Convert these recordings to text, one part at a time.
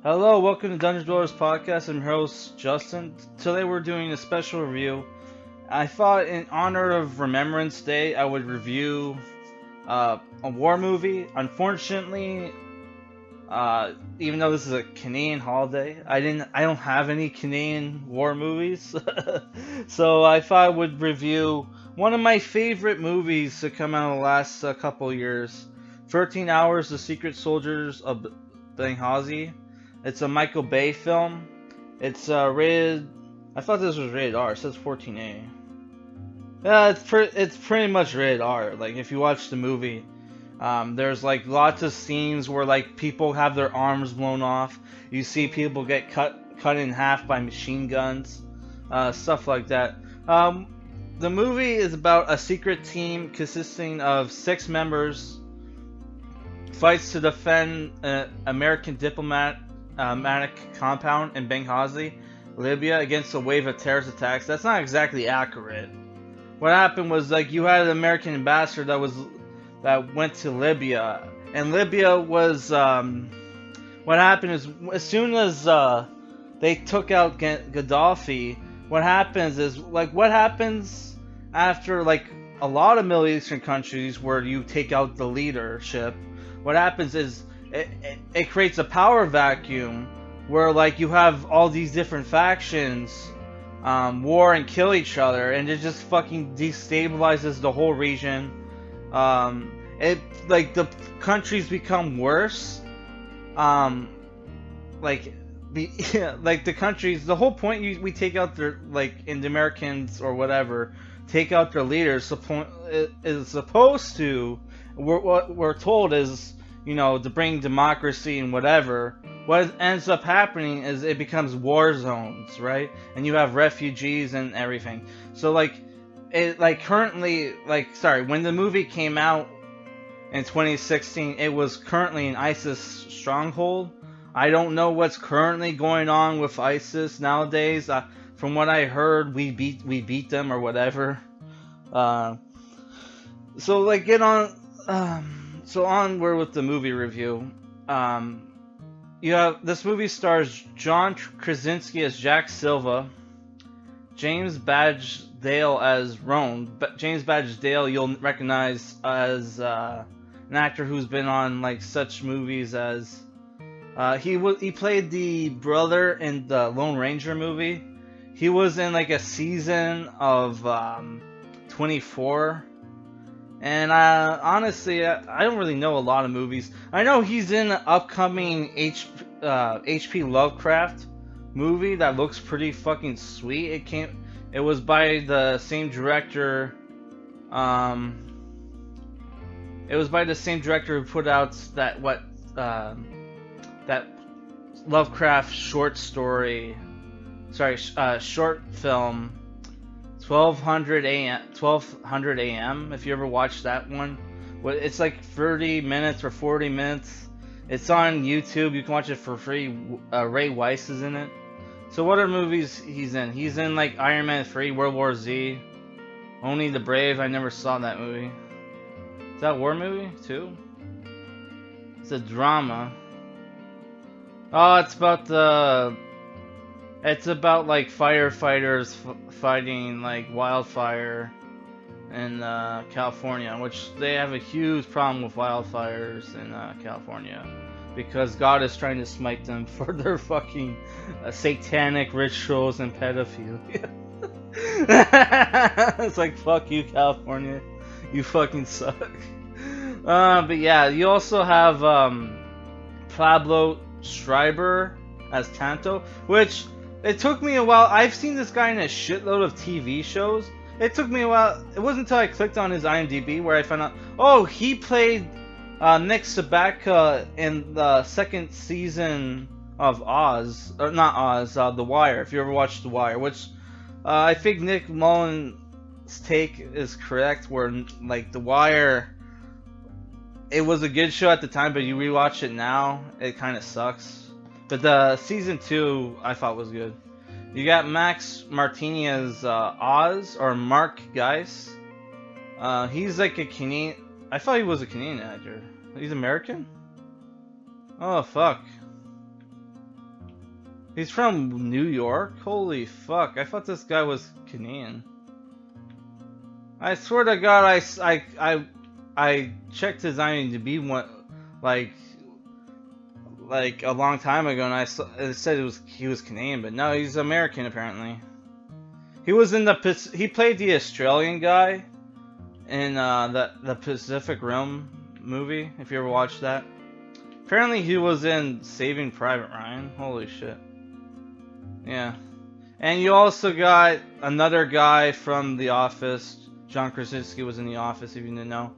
Hello, welcome to Dungeon Dwellers Podcast. I'm your host, Justin. Today we're doing a special review. I thought in honor of Remembrance Day, I would review a war movie. Unfortunately, even though this is a Canadian holiday, I don't have any Canadian war movies. So I thought I would review one of my favorite movies to come out in the last couple years. 13 Hours, The Secret Soldiers of Benghazi. It's a Michael Bay film. It's rated. I thought this was rated R. It says 14A. Yeah, it's pretty much rated R. Like if you watch the movie, there's like lots of scenes where like people have their arms blown off. You see people get cut in half by machine guns, stuff like that. The movie is about a secret team consisting of 6 members fights to defend an American diplomatic compound in Benghazi, Libya, against a wave of terrorist attacks. That's not exactly accurate. What happened was like you had an American ambassador that went to Libya, and Libya was what happened is as soon as they took out Gaddafi, what happens is like what happens after like a lot of Middle Eastern countries where you take out the leadership. What happens is it creates a power vacuum where like you have all these different factions war and kill each other, and it just fucking destabilizes the whole region. It like the countries become worse. Like like the countries. The whole point we take out their like in the Americans or whatever, take out their leaders. The point is supposed to. What we're told is to bring democracy and whatever. What ends up happening is it becomes war zones, right? And you have refugees and everything. So like currently when the movie came out in 2016, it was currently an ISIS stronghold. I don't know what's currently going on with ISIS nowadays. From what I heard, we beat them or whatever. So like get on. So onward with the movie review. You have this movie stars John Krasinski as Jack Silva, James Badge Dale as Roan. But James Badge Dale you'll recognize as an actor who's been on like such movies as he played the brother in the Lone Ranger movie. He was in like a season of 24. And honestly, I don't really know a lot of movies. I know he's in an upcoming H.P. Lovecraft movie that looks pretty fucking sweet. It was by the same director. It was by the same director who put out that Lovecraft short story. Sorry, short film. 1200 a.m. If you ever watched that one, it's like 30 minutes or 40 minutes. It's on YouTube. You can watch it for free. Ray Weiss is in it. So what are movies he's in? He's in like Iron Man 3, World War Z, Only the Brave. I never saw that movie. Is that a war movie too? It's a drama. Oh, it's about like firefighters fighting like wildfire in California, which they have a huge problem with wildfires in California because God is trying to smite them for their fucking satanic rituals and pedophilia. It's like fuck you, California, you fucking suck. But yeah, you also have Pablo Schreiber as Tanto, which it took me a while. I've seen this guy in a shitload of TV shows. It took me a while. It wasn't until I clicked on his IMDb where I found out, oh, he played Nick Sabatka in the second season of Oz. Or not Oz, The Wire, if you ever watched The Wire. Which I think Nick Mullen's take is correct, where like The Wire, it was a good show at the time, but you rewatch it now, it kind of sucks. But the season 2 I thought was good. You got Max Martini as Oz, or Mark Geis. He's like a Canadian. I thought he was a Canadian actor. He's American? Oh fuck. He's from New York? Holy fuck, I thought this guy was Canadian. I swear to God, I checked his IMDb one, like, like a long time ago, and it said he was Canadian, but no, he's American apparently. He was in he played the Australian guy in the Pacific Rim movie, if you ever watched that. Apparently he was in Saving Private Ryan. Holy shit. Yeah. And you also got another guy from The Office. John Krasinski was in The Office, if you didn't know.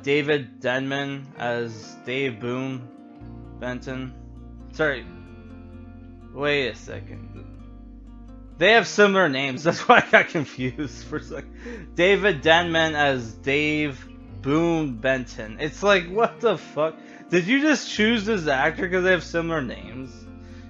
David Denman as Dave Boone Benton. Sorry. Wait a second. They have similar names. That's why I got confused for a second. David Denman as Dave Boone Benton. It's like, what the fuck? Did you just choose this actor because they have similar names?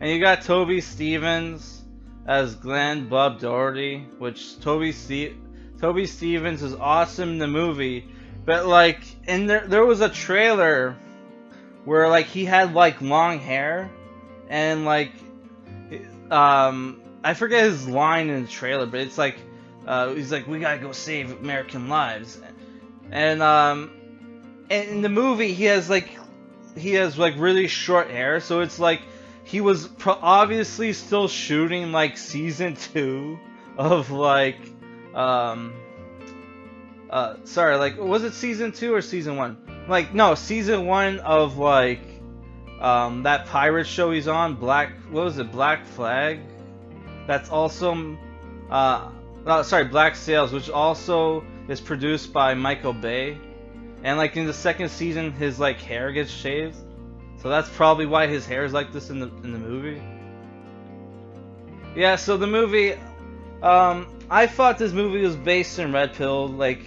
And you got Toby Stephens as Glenn Bub Doherty, which Toby Stephens is awesome in the movie, but like in there was a trailer where like he had like long hair and like I forget his line in the trailer, but it's like he's like, we gotta go save American lives, and in the movie he has like really short hair, so it's like he was obviously still shooting like season 2 of like sorry, like was it season 2 or season 1? Like no, season 1 of like that pirate show he's on, what was it, Black Flag? That's also sorry, Black Sails, which also is produced by Michael Bay. And like in the second season, his like hair gets shaved, so that's probably why his hair is like this in the movie. Yeah, so the movie, I thought this movie was based in Red Pill, like,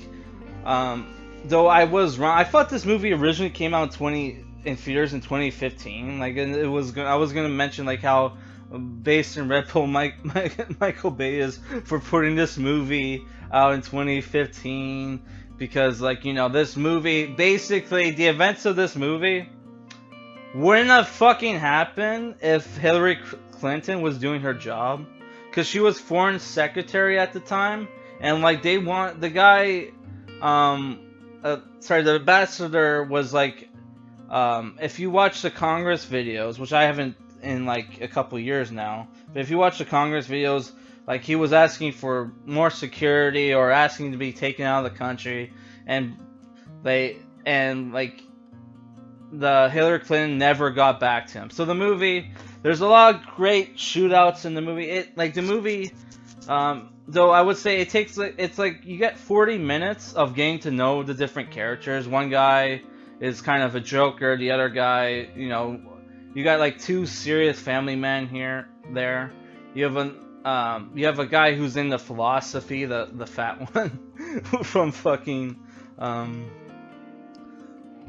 though I was wrong. I thought this movie originally came out in theaters in 2015. Like, and I was gonna mention like how based in Red Pill Michael Bay is for putting this movie out in 2015. Because, like, you know, this movie, basically, the events of this movie wouldn't have fucking happened if Hillary Clinton was doing her job. Because she was foreign secretary at the time. And, like, the guy, sorry, the ambassador was, like, if you watch the Congress videos, which I haven't in, like, a couple years now. But if you watch the Congress videos, like, he was asking for more security or asking to be taken out of the country, and like the Hillary Clinton never got back to him. So the movie, there's a lot of great shootouts in the movie. Though I would say it takes it's like you get 40 minutes of getting to know the different characters. One guy is kind of a joker, the other guy, you know, you got like two serious family men there. You have a guy who's into philosophy, the fat one from fucking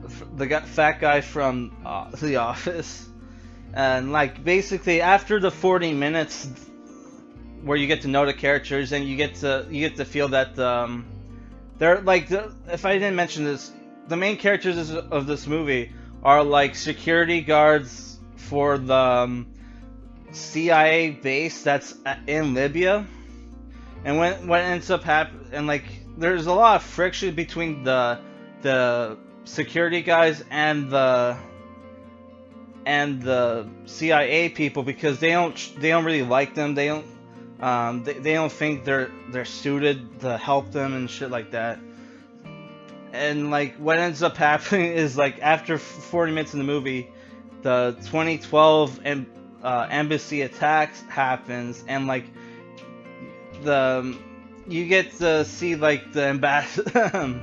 fat guy from The Office, and like basically after the 40 minutes where you get to know the characters and you get to feel that they're like if I didn't mention this, the main characters of this movie are like security guards for the CIA base that's in Libya, and what ends up happening, and like there's a lot of friction between the security guys and the CIA people, because they don't really like them. They don't think they're suited to help them and shit like that. And like what ends up happening is like after 40 minutes in the movie, the 2012 embassy attacks happens, and like you get to see like the ambassador.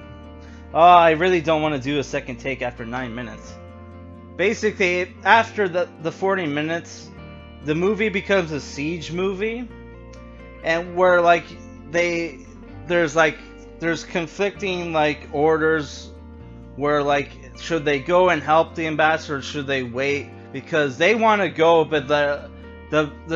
Oh, I really don't want to do a second take after 9 minutes. Basically, after the 40 minutes, the movie becomes a siege movie, and where like there's conflicting like orders, where like should they go and help the ambassador or should they wait? Because they want to go, but the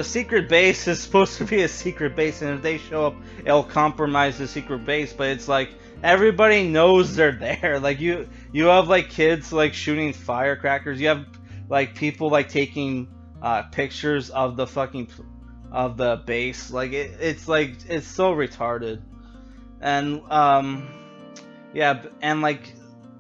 secret base is supposed to be a secret base, and if they show up, it'll compromise the secret base. But it's like everybody knows they're there. Like you have like kids like shooting firecrackers. You have like people like taking pictures of the fucking of the base. Like it's so retarded. And yeah, and like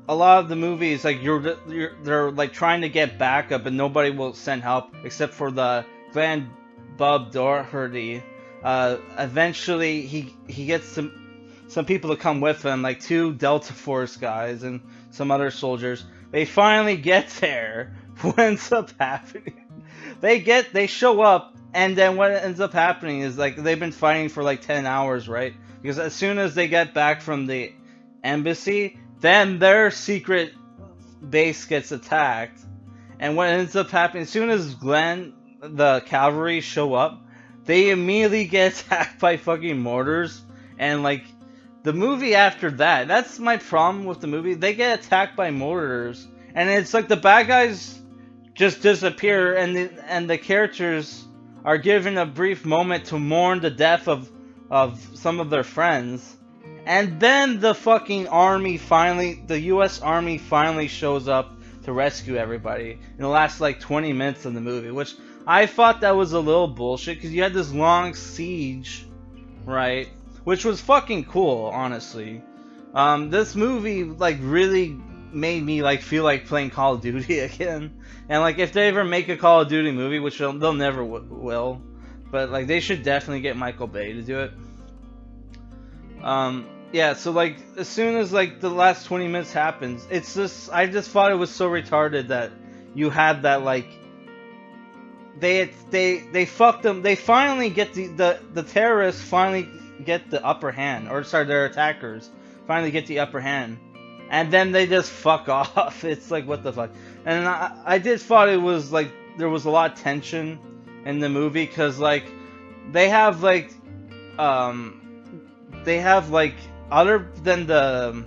a lot of the movies, like they're like trying to get backup, and nobody will send help except for the Grand Bub Doherty. Eventually, he gets some people to come with him, like two Delta Force guys and some other soldiers. They finally get there. What ends up happening? They show up, and then what ends up happening is like they've been fighting for like 10 hours, right? Because as soon as they get back from the embassy, then their secret base gets attacked. And what ends up happening, as soon as the cavalry show up, they immediately get attacked by fucking mortars. And like the movie after that, that's my problem with the movie. They get attacked by mortars, and it's like the bad guys just disappear, and the characters are given a brief moment to mourn the death of some of their friends. And then the fucking army finally, the US Army finally shows up to rescue everybody in the last like 20 minutes of the movie, which I thought that was a little bullshit because you had this long siege, right? Which was fucking cool, honestly. This movie like really made me like feel like playing Call of Duty again. And like if they ever make a Call of Duty movie, which they'll never will, but like they should definitely get Michael Bay to do it. Yeah, so like as soon as like the last 20 minutes happens, it's just I just thought it was so retarded that you had that like they fucked them. They finally get the terrorists finally get the upper hand, or sorry, their attackers finally get the upper hand, and then they just fuck off. It's like what the fuck. And I did thought it was like there was a lot of tension in the movie because like they have like other than the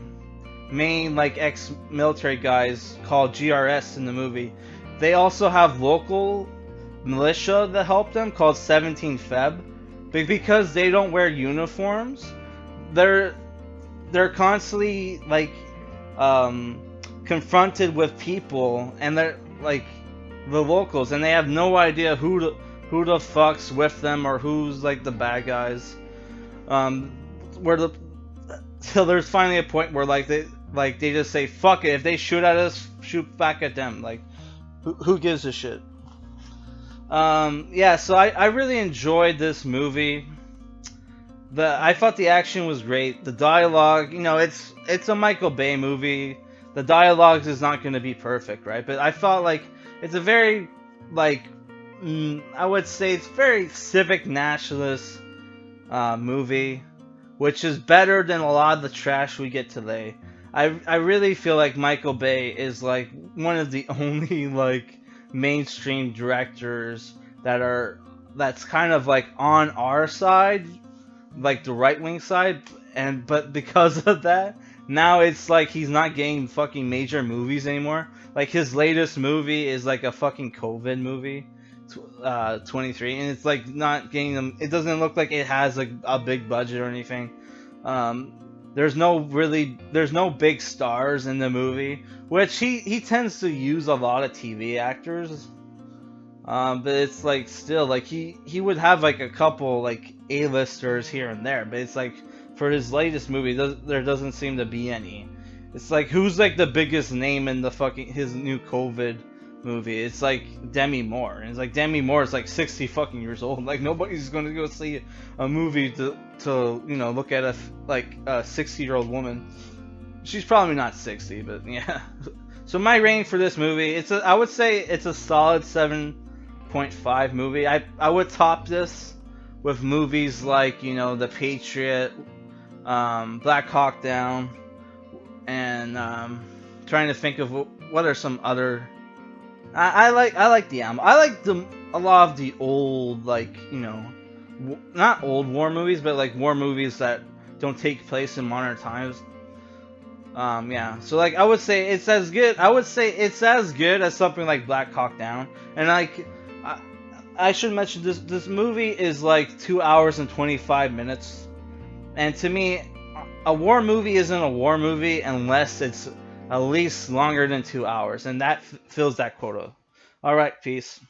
main like ex-military guys called GRS in the movie, they also have local militia that help them called 17 Feb. But because they don't wear uniforms, they're constantly like confronted with people, and they're like the locals, and they have no idea who the fuck's with them or who's like the bad guys. Till there's finally a point where like they just say fuck it, if they shoot at us, shoot back at them. Like who gives a shit? Yeah, so I really enjoyed this movie. I thought the action was great. The dialogue, it's a Michael Bay movie. The dialogue is not going to be perfect, right? But I thought like it's a very like I would say it's very civic nationalist movie, which is better than a lot of the trash we get today. I really feel like Michael Bay is like one of the only like mainstream directors that's kind of like on our side, like the right wing side, but because of that, now it's like he's not getting fucking major movies anymore. Like his latest movie is like a fucking COVID movie, 23, and it's like not getting them. It doesn't look like it has like a big budget or anything. There's no big stars in the movie, which he tends to use a lot of TV actors. But it's like still like he would have like a couple like A-listers here and there, but it's like for his latest movie there doesn't seem to be any. It's like who's like the biggest name in the fucking his new COVID movie? It's like Demi Moore, and it's like Demi Moore is like 60 fucking years old. Like nobody's going to go see a movie to look at a 60-year-old woman. She's probably not 60, but yeah. So my rating for this movie, I would say it's a solid 7.5 movie. I would top this with movies like The Patriot, Black Hawk Down, and trying to think of what are some other. I like a lot of the old not old war movies, but like war movies that don't take place in modern times. Yeah, so like I would say it's as good. I would say it's as good as something like Black Hawk Down, and like I should mention this movie is like 2 hours and 25 minutes, and to me, a war movie isn't a war movie unless it's at least longer than 2 hours, and that fills that quota. All right, peace.